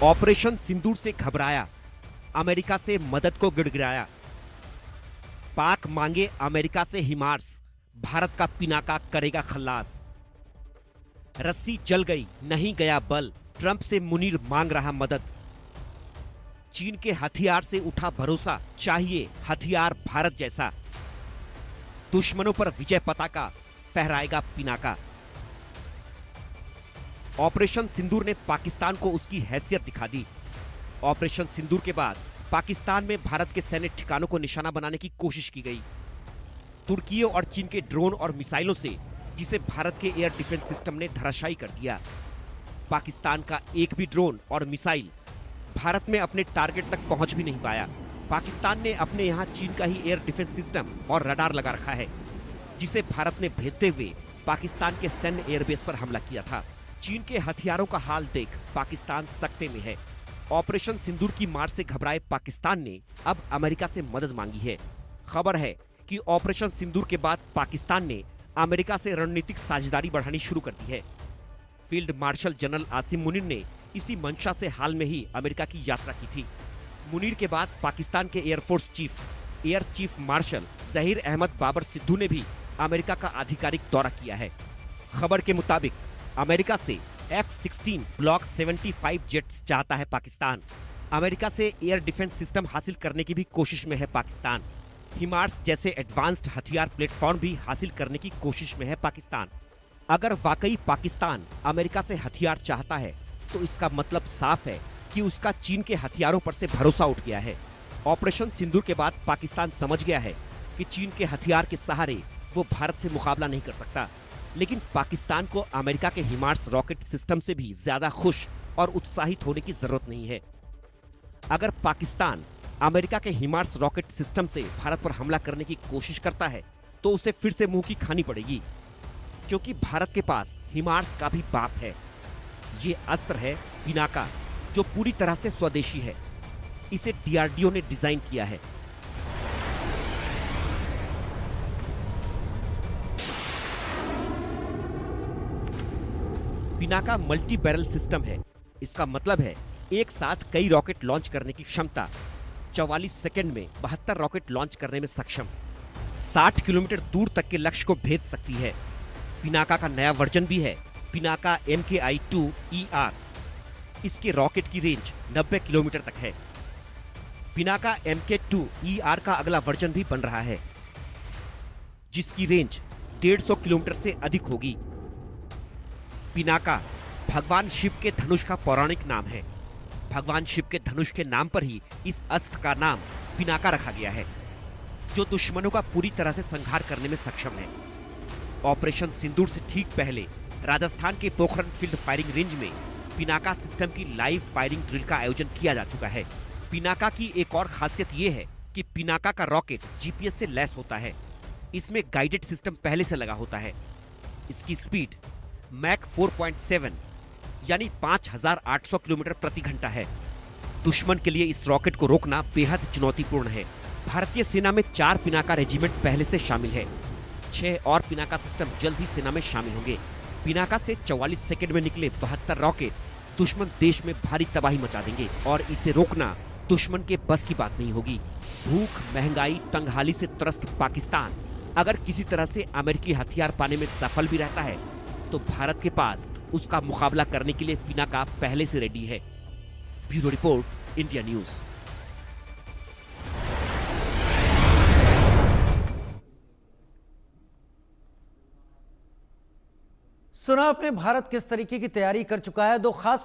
Operation सिंदूर से घबराया, America से मदद को गिड़गिड़ाया। पाक मांगे अमेरिका से हिमार्स, भारत का पिनाका करेगा खल्लास। रस्सी जल गई, नहीं गया बल, ट्रंप से मुनीर मांग रहा मदद। चीन के हथियार से उठा भरोसा, चाहिए हथियार भारत जैसा। दुश्मनों पर विजय पताका फहराएगा पिनाका। ऑपरेशन सिंदूर ने पाकिस्तान को उसकी हैसियत दिखा दी। ऑपरेशन सिंदूर के बाद पाकिस्तान में भारत के सैन्य ठिकानों को निशाना बनाने की कोशिश की गई। तुर्कियों और चीन के ड्रोन और मिसाइलों से जिसे भारत के एयर डिफेंस सिस्टम ने धराशायी कर दिया। पाकिस्तान का एक भी ड्रोन और मिसाइल भारत में अपने टारगेट तक पहुंच भी नहीं पाया। पाकिस्तान ने अपने यहां चीन का ही एयर डिफेंस सिस्टम और रडार लगा रखा है, जिसे भारत ने भेदते हुए पाकिस्तान के सैन्य एयरबेस पर हमला किया था। चीन के हथियारों का हाल देख पाकिस्तान सकते में है। ऑपरेशन सिंदूर की मार से घबराए पाकिस्तान ने अब अमेरिका से मदद मांगी है। खबर है कि ऑपरेशन सिंदूर के बाद पाकिस्तान ने अमेरिका से रणनीतिक साझेदारी बढ़ानी शुरू कर दी है। Field marshal general Asim Munir ने इसी मंशा से हाल में ही अमेरिका की यात्रा की थी। मुनीर के बाद पाकिस्तान के air force chief air chief marshal Zaheer Ahmed Babar Sidhu ने भी अमेरिका का आधिकारिक दौरा किया है। खबर के मुताबिक अमेरिका से F-16 ब्लॉक 75 जेट्स चाहता है पाकिस्तान। अमेरिका से एयर डिफेंस सिस्टम हासिल करने की भी कोशिश में है पाकिस्तान। हिमार्स जैसे एडवांस्ड हथियार प्लेटफॉर्म भी हासिल करने की कोशिश में है पाकिस्तान। अगर वाकई पाकिस्तान अमेरिका से हथियार चाहता है तो इसका मतलब साफ है कि उसका चीन के हथियारों पर से भरोसा उठ गया है। ऑपरेशन सिंदूर के बाद पाकिस्तान समझ गया है कि चीन के हथियार के सहारे वो भारत से मुकाबला नहीं कर सकता। लेकिन पाकिस्तान को अमेरिका के हिमार्स रॉकेट सिस्टम से भी ज्यादा खुश और उत्साहित होने की जरूरत नहीं है। अगर पाकिस्तान अमेरिका के हिमार्स रॉकेट सिस्टम से भारत पर हमला करने की कोशिश करता है तो उसे फिर से मुंह की खानी पड़ेगी, क्योंकि भारत के पास हिमार्स का भी बाप है। ये अस्त्र है पिनाका, जो पूरी तरह से स्वदेशी है। इसे DRDO ने डिजाइन किया है। पिनाका मल्टी बैरल सिस्टम है। इसका मतलब है एक साथ कई रॉकेट लॉन्च करने की क्षमता। 44 सेकंड में 72 रॉकेट लॉन्च करने में सक्षम। 60 किलोमीटर दूर तक के लक्ष्य को भेद सकती है। पिनाका का नया वर्जन भी है, पिनाका MKI-2ER। इसके रॉकेट की रेंज 90 किलोमीटर तक है। पिनाका MK2ER का अगला वर्जन भी बन रहा है, जिसकी रेंज 150 किलोमीटर से अधिक होगी। पिनाका भगवान शिव के धनुष का पौराणिक नाम है। भगवान शिव के धनुष के नाम पर ही इस अस्त्र का नाम पिनाका रखा गया है, जो दुश्मनों का पूरी तरह से संहार करने में सक्षम है। ऑपरेशन सिंदूर से ठीक पहले राजस्थान के पोखरण फील्ड फायरिंग रेंज में पिनाका सिस्टम की लाइव फायरिंग ड्रिल का आयोजन किया जा चुका है। पिनाका की एक और खासियत यह है कि पिनाका का रॉकेट GPS से लैस होता है। इसमें गाइडेड सिस्टम पहले से लगा होता है। इसकी स्पीड मैक 4.7 यानी 5800 किलोमीटर प्रति घंटा है। दुश्मन के लिए इस रॉकेट को रोकना बेहद चुनौतीपूर्ण है। भारतीय सेना में 4 पिनाका रेजिमेंट पहले से शामिल है। 6 और पिनाका सिस्टम जल्द ही सेना में शामिल होंगे। पिनाका से 44 सेकंड में निकले 72 रॉकेट दुश्मन देश में भारी तबाही मचा देंगे और इसे रोकना दुश्मन के बस की बात नहीं होगी। भूख, महंगाई, तंगहाली से त्रस्त पाकिस्तान अगर किसी तरह से अमेरिकी हथियार पाने में सफल भी रहता है तो भारत के पास उसका मुकाबला करने के लिए पिनाका पहले से रेडी है। Bureau report, India news. सुना आपने भारत किस तरीके की तैयारी कर चुका है। दो खास